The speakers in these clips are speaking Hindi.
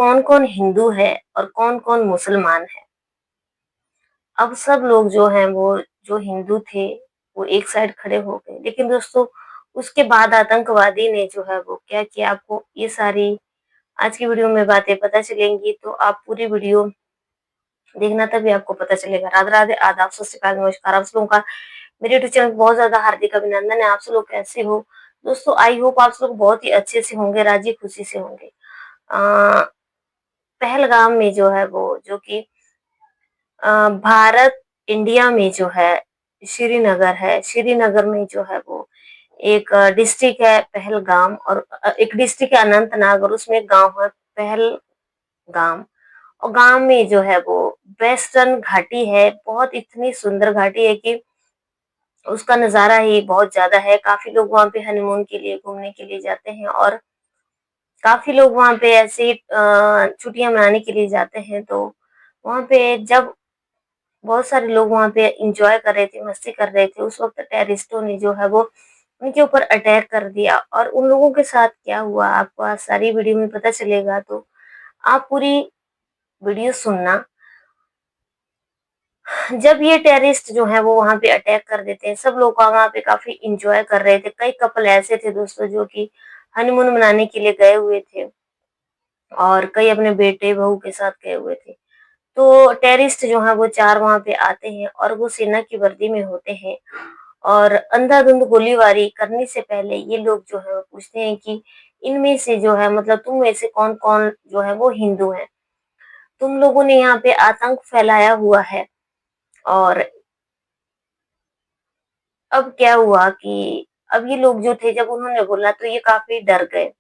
कौन-कौन हिंदू है और कौन-कौन मुसलमान है। अब सब लोग जो हैं वो जो हिंदू थे, वो एक साइड खड़े हो गए। लेकिन दोस्तों उसके बाद आतंकवादी ने जो है वो क्या किया, आपको ये सारी आज की वीडियो में बातें पता चलेंगी, तो आप पूरी वीडियो देखना तभी आपको पता चलेगा। राधे-राधे, आदाब, सत श्री अकाल, नमस्कार। आप सब लोगों का मेरे यूट्यूब चैनल पे बहुत ज़्यादा हार्दिक अभिनंदन है। आप सब लोग कैसे हो? दोस्तों आई होप आप सब लोग बहुत ही अच्छे से होंगे, राज़ी खुशी से होंगे। अ, पहलगाम में जो है वो जो कि भारत इंडिया में जो है श्रीनगर है, श्रीनगर में जो है वो एक डिस्ट्रिक्ट है पहलगाम, और एक डिस्ट्रिक्ट है अनंतनाग, और उसमें एक गाँव है पहलगाम। और गाँव में जो है वो वेस्टर्न घाटी है, बहुत इतनी सुंदर घाटी है कि उसका नज़ारा ही बहुत ज़्यादा है। काफ़ी लोग वहाँ पे हनीमून के लिए घूमने के लिए जाते हैं, और काफ़ी लोग वहाँ पे ऐसे ही छुट्टियाँ मनाने के लिए जाते हैं। तो वहाँ पे जब बहुत सारे लोग वहाँ पे एन्जॉय कर रहे थे, मस्ती कर रहे थे, उस वक़्त टेररिस्टों ने जो है वो उनके ऊपर अटैक कर दिया। और उन लोगों के साथ क्या हुआ आपको आज सारी वीडियो में पता चलेगा, तो आप पूरी वीडियो सुनना। जब ये टेररिस्ट जो है वो वहाँ पे अटैक कर देते हैं, सब लोग वहाँ पे काफ़ी एन्जॉय कर रहे थे। कई कपल ऐसे थे दोस्तों जो कि हनीमून मनाने के लिए गए हुए थे, और कई अपने बेटे-बहू के साथ गए हुए थे। तो टेररिस्ट जो हैं वो 4 वहाँ पे आते हैं, और वो सेना की वर्दी में होते हैं, और अंधाधुंध गोलीबारी करने से पहले ये लोग जो है वो पूछते हैं कि इनमें से जो है मतलब तुम में से कौन-कौन जो है वो हिंदू हैं? तुम लोगों ने यहाँ पे आतंक फैलाया हुआ है। और अब क्या हुआ कि अब ये लोग जो थे जब उन्होंने बोला तो ये काफ़ी डर गए।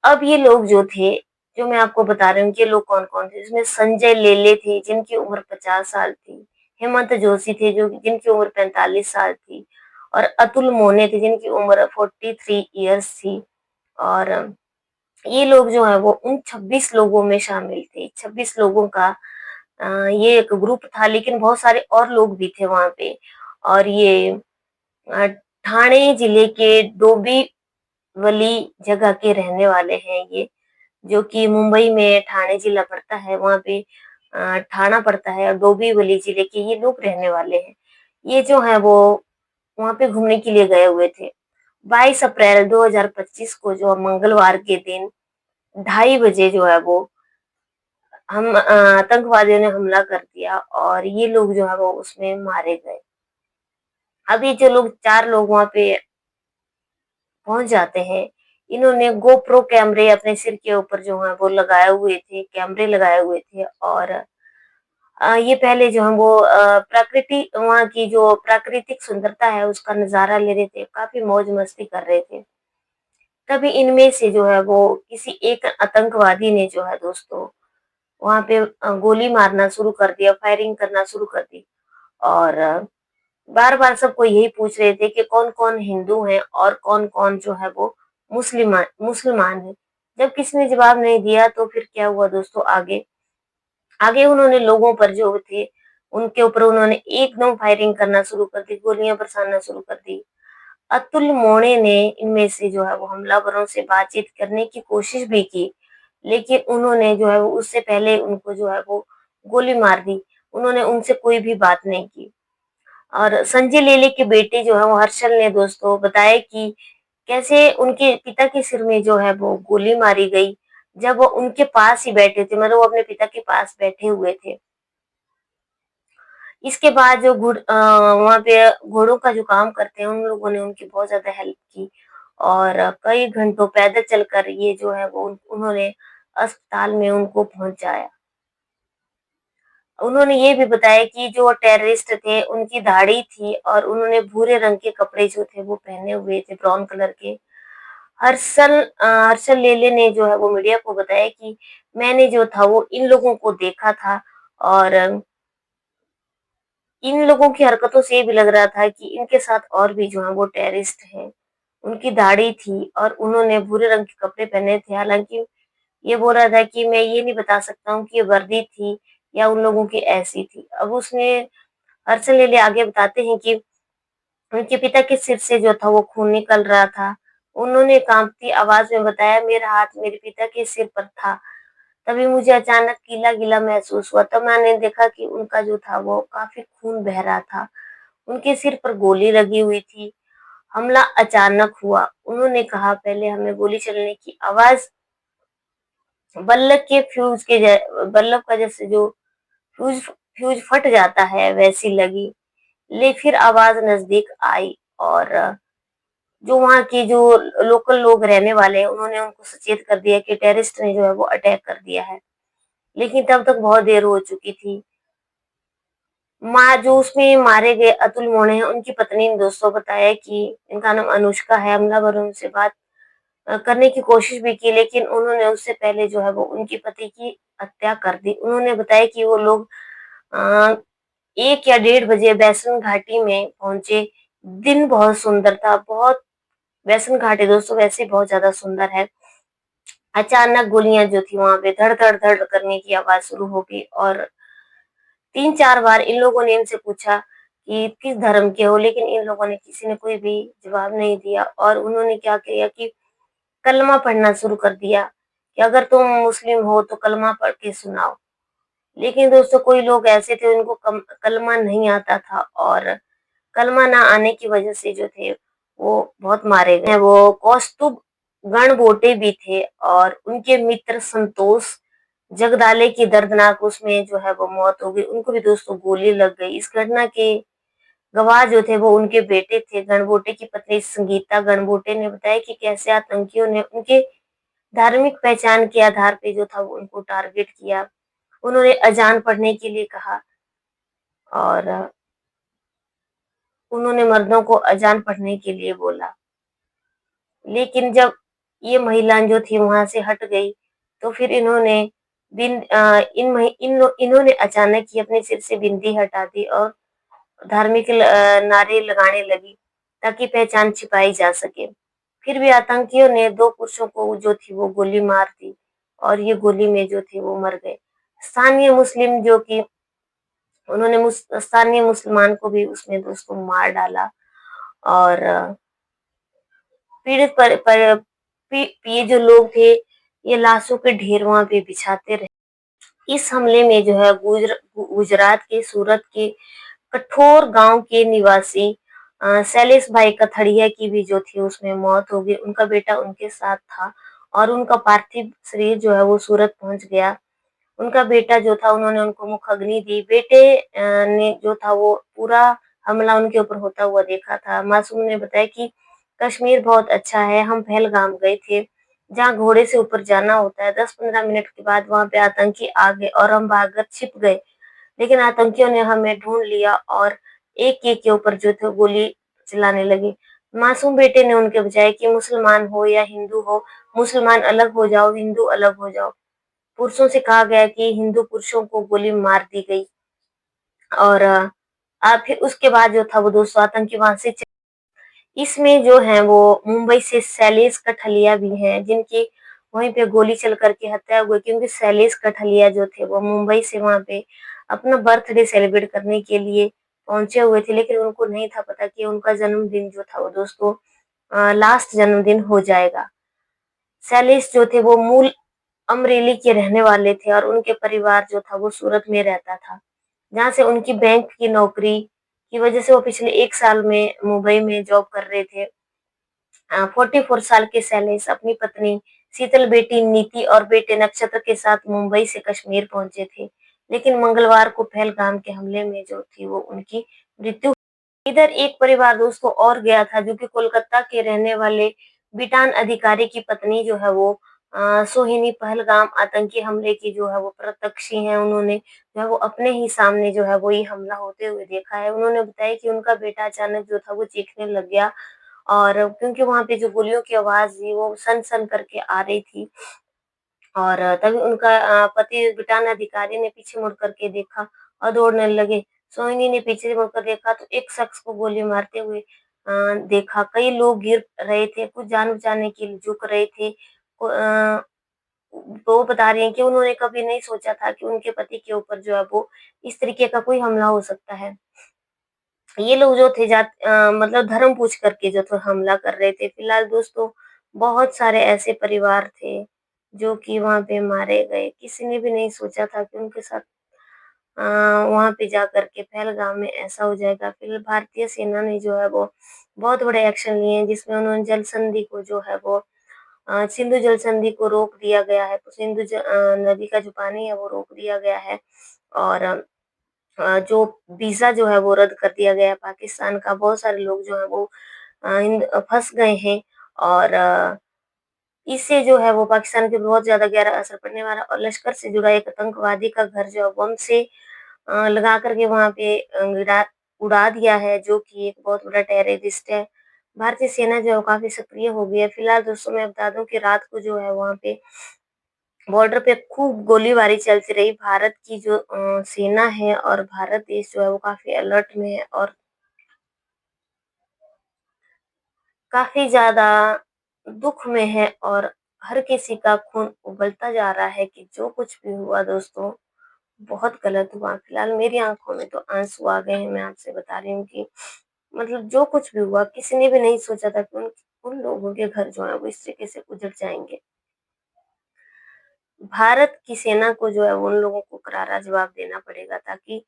अब ये लोग जो थे, जो मैं आपको बता रही हूँ कि ये लोग कौन-कौन थे, इसमें संजय लेले थे जिनकी उम्र 50 साल थी, हेमंत जोशी थे जो जिनकी उम्र 45 साल थी, और अतुल मोने थे जिनकी उम्र 43 इयर्स थी। और ये लोग जो हैं वो उन 26 लोगों में शामिल थे। 26 लोगों का ये एक ग्रुप था, लेकिन बहुत सारे और लोग भी थे वहाँ पे। और ये अ, ठाणे जिले के डोंबिवली जगह के रहने वाले हैं ये, जो कि मुंबई में ठाणे जिला पड़ता है, वहाँ पे ठाणा पड़ता है, और डोंबिवली जिले के ये लोग रहने वाले हैं। ये जो हैं वो वहाँ पे घूमने के लिए गए हुए थे। 22 अप्रैल 2025 को जो मंगलवार के दिन 2:30 बजे जो है वो आतंकवादियों ने हमला कर दिया, और ये लोग जो है वो उसमें मारे गए। अब ये जो लोग 4 लोग वहाँ पे पहुँच जाते हैं, इन्होंने गोप्रो कैमरे अपने सिर के ऊपर जो है वो लगाए हुए थे, कैमरे लगाए हुए थे। और ये पहले जो है वो प्रकृति वहाँ की जो प्राकृतिक सुंदरता है उसका नज़ारा ले रहे थे, काफ़ी मौज-मस्ती कर रहे थे। तभी इनमें से जो है वो किसी एक आतंकवादी ने जो है दोस्तों वहाँ पे गोली मारना शुरू कर दिया, फायरिंग करना शुरू कर दी। और बार-बार सबको यही पूछ रहे थे कि कौन-कौन हिंदू हैं और कौन-कौन जो है वो मुसलमान हैं। जब किसी ने जवाब नहीं दिया तो फिर क्या हुआ दोस्तों आगे, आगे उन्होंने लोगों पर जो थे, उनके ऊपर उन्होंने एकदम फायरिंग करना शुरू कर दी, गोलियाँ बरसाना शुरू कर दी। अतुल मोड़े ने इनमें से जो है वो हमलावरों से बातचीत करने की कोशिश भी की, लेकिन उन्होंने जो है वो उससे पहले उनको जो है वो गोली मार दी। उन्होंने उनसे कोई भी बात नहीं की। और संजय लेले के बेटे जो है वो हर्षल ने दोस्तों बताया कि कैसे उनके पिता के सिर में जो है वो गोली मारी गई, जब वो उनके पास ही बैठे थे, मतलब वो अपने पिता के पास बैठे हुए थे। इसके बाद जो वहाँ पे घोड़ों का जो काम करते हैं, उन लोगों ने उनकी बहुत ज़्यादा हेल्प की, और कई घंटों पैदल चलकर ये जो है वो उन्होंने अस्पताल में उनको पहुँचाया। उन्होंने ये भी बताया कि जो टेररिस्ट थे उनकी दाढ़ी थी, और उन्होंने भूरे रंग के कपड़े जो थे वो पहने हुए थे, ब्राउन कलर के। हर्षल लेले ने जो है वो मीडिया को बताया कि मैंने जो था वो इन लोगों को देखा था, और इन लोगों की हरकतों से ये भी लग रहा था कि इनके साथ और भी जो है वो टेररिस्ट हैं। उनकी दाढ़ी थी और उन्होंने भूरे रंग के कपड़े पहने थे। हालाँकि ये बोल रहा था कि मैं ये नहीं बता सकता हूँ कि ये वर्दी थी या उन लोगों की ऐसी थी। अब उसने हर्षल लेले आगे बताते हैं कि उनके पिता के सिर से जो था वो खून निकल रहा था, उन्होंने काँपती आवाज़ में बताया, मेरा हाथ मेरे पिता के सिर पर था। तभी मुझे अचानक गीला-गीला महसूस हुआ। तब मैंने देखा कि उनका जो था वो काफ़ी खून बह रहा था। उनके सिर पर गोली लगी हुई थी। हमला अचानक हुआ। उन्होंने कहा, पहले हमें गोली चलने की आवाज़ बल्लभ का जैसे जो फ्यूज़ फ्यूज़ फट जाता है वैसी लगी। फिर आवाज़ नज़दीक आई और जो वहाँ के जो लोकल लोग रहने वाले हैं, उन्होंने उनको सचेत कर दिया कि टेररिस्ट ने जो है वो अटैक कर दिया है। लेकिन तब तक बहुत देर हो चुकी थी। जो उसमें मारे गए अतुल मोने हैं, उनकी पत्नी ने दोस्तों बताया कि इनका नाम अनुष्का है। हमलावरों से बात करने की कोशिश भी की, लेकिन उन्होंने उससे पहले जो है वो उनके पति की हत्या कर दी। उन्होंने बताया कि वो लोग अ, 1 या डेढ़ बजे बैसन घाटी में पहुँचे। दिन बहुत सुंदर था, बहुत बैसन घाटी दोस्तों वैसे बहुत ज़्यादा सुंदर है। अचानक गोलियाँ जो थी वहाँ पे धड़-धड़-धड़ करने की आवाज़ शुरू हो गई और 3-4 बार इन लोगों ने इनसे पूछा कि किस धर्म के हो, लेकिन इन लोगों ने किसी ने कोई भी जवाब नहीं दिया और उन्होंने क्या किया कि कलमा पढ़ना शुरू कर दिया कि अगर तुम मुस्लिम हो तो कलमा पढ़ के सुनाओ। लेकिन दोस्तों कोई लोग ऐसे थे उनको कलमा नहीं आता था और कलमा ना आने की वजह से जो थे वो बहुत मारे गए। वो कौस्तुभ गणबोटे भी थे और उनके मित्र संतोष जगदाले की दर्दनाक उसमें जो है वो मौत हो गई। उनको भी दोस्तों गोली लग गई। इस घटना के गवाह जो थे वो उनके बेटे थे। गणबोटे की पत्नी संगीता गणबोटे ने बताया कि कैसे आतंकियों ने उनके धार्मिक पहचान के आधार पे जो था वो उनको टारगेट किया। उन्होंने अजान पढ़ने के लिए कहा और उन्होंने मर्दों को अजान पढ़ने के लिए बोला। लेकिन जब ये महिलाएं जो थी वहां से हट गई तो फिर इन्होंने इन्होंने अचानक ही अपने सिर से बिंदी हटा दी और धार्मिक नारे लगाने लगी ताकि पहचान छिपाई जा सके। फिर भी आतंकियों ने 2 पुरुषों को जो थी वो गोली मार दी और ये गोली में जो थे वो मर गए। स्थानीय मुस्लिम जो कि उन्होंने स्थानीय मुसलमान को भी उसमें दोस्तों मार डाला और पीड़ित ये जो लोग थे ये लाशों के ढेर वहां पे बिछाते रहे। इस हमले में जो है गुजरात के सूरत के कठोर गांव के निवासी शैलेश भाई कथड़िया की भी जो थी उसमें मौत हो गई। उनका बेटा उनके साथ था और उनका पार्थिव शरीर जो है वो सूरत पहुंच गया। उनका बेटा जो था उन्होंने उनको मुखाग्नि दी। बेटे ने जो था वो पूरा हमला उनके ऊपर होता हुआ देखा था। मासूम ने बताया कि कश्मीर बहुत अच्छा है, हम पहलगाम गए थे जहाँ घोड़े से ऊपर जाना होता है। 10-15 मिनट के बाद वहां पे आतंकी आ गए और हम भागकर छिप गए, लेकिन आतंकियों ने हमें ढूंढ लिया और एक-एक के ऊपर जो थे गोली चलाने लगे। मासूम बेटे ने उनके बजाय कि मुसलमान हो या हिंदू हो, मुसलमान अलग हो जाओ, हिंदू अलग हो जाओ। पुरुषों से कहा गया कि हिंदू पुरुषों को गोली मार दी गई और फिर उसके बाद जो था वो 200 आतंकी वहां से इसमें जो है वो मुंबई से शैलेश कठलिया भी हैं जिनकी वहीं पे गोली चल करके हत्या हुई, क्योंकि शैलेश कठलिया जो थे वो मुंबई से वहां पे अपना बर्थडे सेलिब्रेट करने के लिए पहुंचे हुए थे, लेकिन उनको नहीं था पता कि उनका जन्मदिन जो था वो दोस्तों लास्ट जन्मदिन हो जाएगा। शैलेश जो थे वो मूल अमरेली के रहने वाले थे और उनके परिवार जो था वो सूरत में रहता था, जहाँ से उनकी बैंक की नौकरी की वजह से वो पिछले 1 साल में मुंबई में जॉब कर रहे थे। 44 साल के शैलेश अपनी पत्नी शीतल, बेटी नीति और बेटे नक्षत्र के साथ मुंबई से कश्मीर पहुंचे थे, लेकिन मंगलवार को पहलगाम के हमले में जो थी वो उनकी मृत्यु। इधर एक परिवार दोस्तों और गया था जो कि कोलकाता के रहने वाले बिटान अधिकारी की पत्नी जो है वो सोहिनी पहलगाम आतंकी हमले की जो है वो प्रत्यक्षी हैं। उन्होंने जो है वो अपने ही सामने जो है वो ये हमला होते हुए देखा है। उन्होंने बताया कि उनका बेटा अचानक जो था वो चीखने लग गया और क्योंकि वहां पे जो गोलियों की आवाज थी वो सन सन करके आ रही थी और तभी उनका पति बिटान अधिकारी ने पीछे मुड़ करके देखा और दौड़ने लगे। सोहिनी ने पीछे मुड़कर देखा तो एक शख्स को गोली मारते हुए देखा। कई लोग गिर रहे थे, कुछ जान बचाने के लिए झुक रहे थे। वो बता रही हैं कि उन्होंने कभी नहीं सोचा था कि उनके पति के ऊपर जो है वो इस तरीके का कोई हमला हो सकता है। ये लोग जो थे मतलब धर्म पूछ करके जो था हमला कर रहे थे। फिलहाल दोस्तों बहुत सारे ऐसे परिवार थे, जो कि वहाँ पे मारे गए। किसी ने भी नहीं सोचा था कि उनके साथ वहाँ पे जाकर के पहलगाम में ऐसा हो जाएगा। फिर भारतीय सेना ने जो है वो बहुत बड़े एक्शन लिए हैं, जिसमें उन्होंने जल संधि को जो है वो सिंधु जल संधि को रोक दिया गया है। तो नदी का जो पानी है वो रोक दिया गया है और जो वीज़ा जो है वो रद्द कर दिया गया है पाकिस्तान का। बहुत सारे लोग जो हैं वो फँस गए हैं और इससे जो है वो पाकिस्तान पे बहुत ज़्यादा गहरा असर पड़ने वाला और लश्कर से जुड़ा एक आतंकवादी का घर जो है बम से लगा कर के वहाँ पे उड़ा दिया है, जो कि एक बहुत बड़ा टेररिस्ट है। भारतीय सेना जो है वो काफ़ी सक्रिय हो गई है। फिलहाल दोस्तों मैं बता दूँ कि रात को जो है वहाँ पे बॉर्डर पे खूब गोलीबारी चलती रही। भारत की जो सेना है और भारत देश जो है वो काफ़ी अलर्ट में है और काफ़ी ज़्यादा दुःख में है और हर किसी का खून उबलता जा रहा है कि जो कुछ भी हुआ दोस्तों, बहुत गलत हुआ। फिलहाल मेरी आँखों में तो आँसू आ गए हैं, मैं आपसे बता रही हूँ कि मतलब जो कुछ भी हुआ, किसी ने भी नहीं सोचा था कि उन उन लोगों के घर जो हैं वो इस तरीके से उजड़ जाएँगे। भारत की सेना को जो है उन लोगों को करारा जवाब देना पड़ेगा ताकि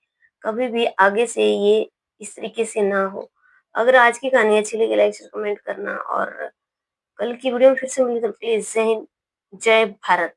कभी भी आगे से ये इस तरीके से ना हो। अगर आज की कहानी अच्छी लगी लाइक शेयर कमेंट करना और कल की वीडियो में फिर से मिलेंगे तो प्लीज़ जय हिंद, जय भारत।